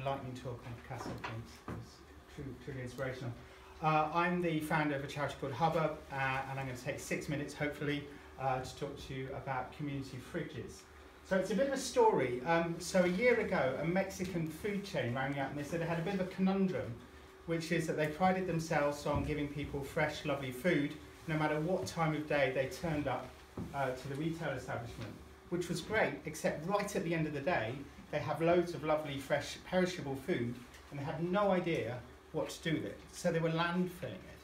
lightning talk on Picasso paints. It was truly inspirational. I'm the founder of a charity called Hubbub, and I'm going to take 6 minutes, hopefully, to talk to you about community fridges. So it's a bit of a story. So a year ago, a Mexican food chain rang me up and they said they had a bit of a conundrum, which is that they prided themselves on giving people fresh, lovely food, no matter what time of day they turned up to the retail establishment, which was great, except right at the end of the day, they have loads of lovely, fresh, perishable food, and they had no idea what to do with it. So they were landfilling it.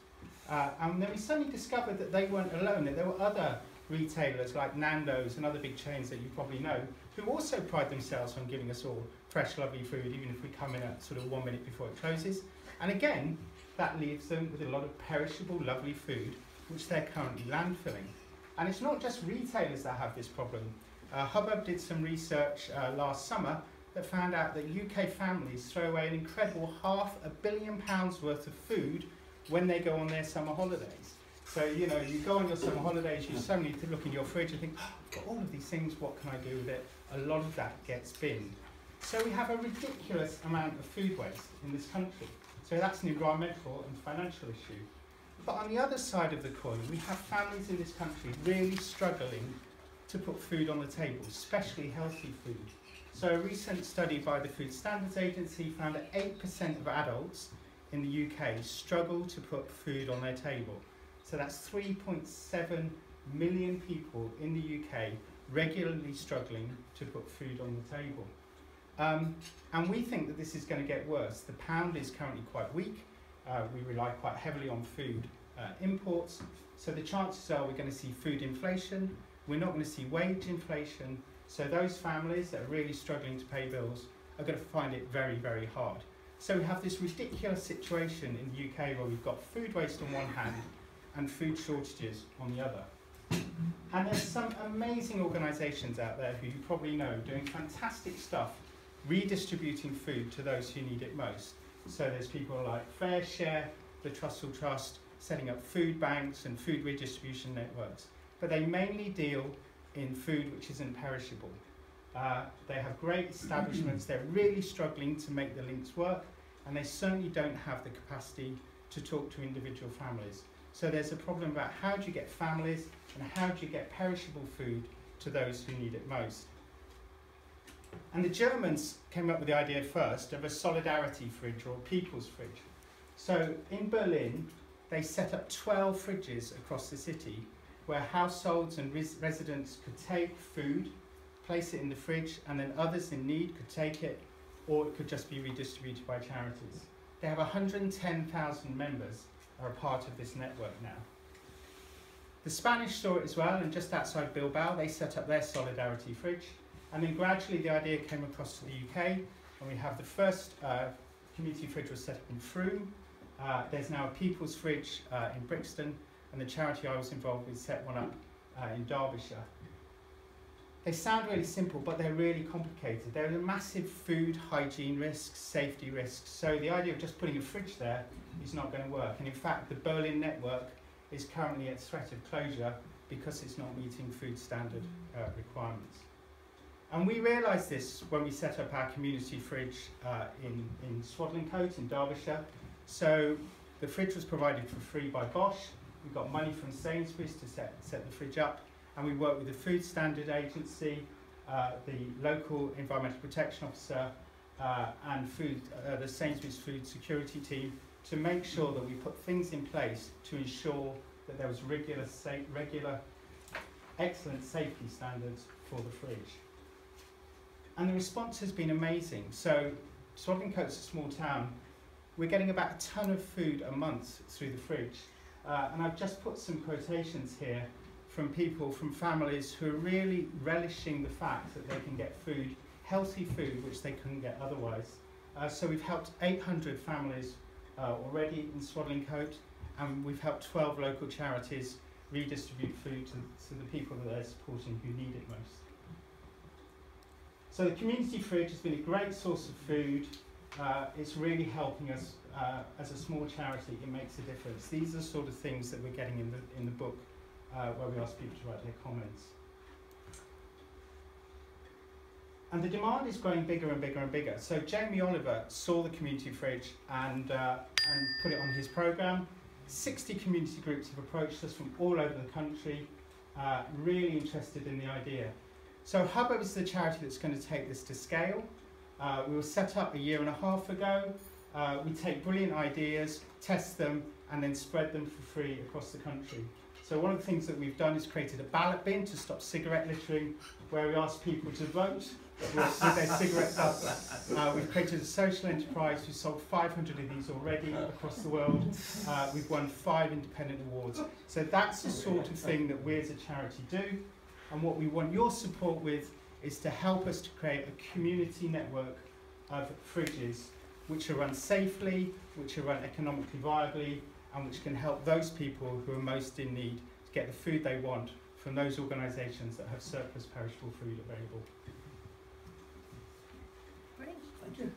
And then we suddenly discovered that they weren't alone, that there were other retailers like Nando's and other big chains that you probably know, who also pride themselves on giving us all fresh, lovely food, even if we come in at sort of 1 minute before it closes. And again, that leaves them with a lot of perishable, lovely food, which they're currently landfilling. And it's not just retailers that have this problem. Hubbub did some research last summer that found out that UK families throw away an incredible £500 million worth of food when they go on their summer holidays. So, you know, you go on your summer holidays, you suddenly look in your fridge and think, oh, I've got all of these things, what can I do with it? A lot of that gets binned. So we have a ridiculous amount of food waste in this country. So that's an environmental and financial issue. But on the other side of the coin, we have families in this country really struggling to put food on the table, especially healthy food. So a recent study by the Food Standards Agency found that 8% of adults in the UK struggle to put food on their table. So that's 3.7 million people in the UK regularly struggling to put food on the table. And we think that this is going to get worse. The pound is currently quite weak. We rely quite heavily on food imports. So the chances are we're going to see food inflation. We're not going to see wage inflation. So those families that are really struggling to pay bills are going to find it very, very hard. So we have this ridiculous situation in the UK where we've got food waste on one hand and food shortages on the other. And there's some amazing organisations out there who you probably know doing fantastic stuff redistributing food to those who need it most. So there's people like FareShare, the Trussell Trust, setting up food banks and food redistribution networks. But they mainly deal in food which isn't perishable. They have great establishments, they're really struggling to make the links work, and they certainly don't have the capacity to talk to individual families. So there's a problem about how do you get families and how do you get perishable food to those who need it most. And the Germans came up with the idea first of a solidarity fridge or a people's fridge. So in Berlin, they set up 12 fridges across the city where households and residents could take food, place it in the fridge, and then others in need could take it, or it could just be redistributed by charities. They have 110,000 members are a part of this network now. The Spanish saw it as well, and just outside Bilbao, they set up their solidarity fridge. And then gradually the idea came across to the UK, and we have the first community fridge was set up in Frome. There's now a people's fridge in Brixton, and the charity I was involved with set one up in Derbyshire. They sound really simple, but they're really complicated. There are massive food hygiene risks, safety risks, so the idea of just putting a fridge there is not going to work. And in fact, the Berlin network is currently at threat of closure because it's not meeting food standard requirements. And we realised this when we set up our community fridge in Swadlincote in Derbyshire. So the fridge was provided for free by Bosch. We got money from Sainsbury's to set the fridge up, and we worked with the Food Standard Agency, the local Environmental Protection Officer, and the Sainsbury's Food Security team to make sure that we put things in place to ensure that there was regular, excellent safety standards for the fridge. And the response has been amazing. So Swadlincote's a small town. We're getting about a ton of food a month through the fridge. And I've just put some quotations here from people, from families who are really relishing the fact that they can get food, healthy food, which they couldn't get otherwise. So we've helped 800 families already in Swadlincote, and we've helped 12 local charities redistribute food to the people that they're supporting who need it most. So the community fridge has been a great source of food. It's really helping us as a small charity. It makes a difference. These are the sort of things that we're getting in the book where we ask people to write their comments. And the demand is growing bigger and bigger and bigger. So Jamie Oliver saw the community fridge and put it on his programme. 60 community groups have approached us from all over the country, really interested in the idea. So Hubbub is the charity that's going to take this to scale. We were set up a year and a half ago. We take brilliant ideas, test them, and then spread them for free across the country. So one of the things that we've done is created a ballot bin to stop cigarette littering, where we ask people to vote with their cigarette butts. We've created a social enterprise. We've sold 500 of these already across the world. We've won 5 independent awards. So that's the sort of thing that we as a charity do. And what we want your support with is to help us to create a community network of fridges which are run safely, which are run economically viably, and which can help those people who are most in need to get the food they want from those organisations that have surplus perishable food available. Great, thank you.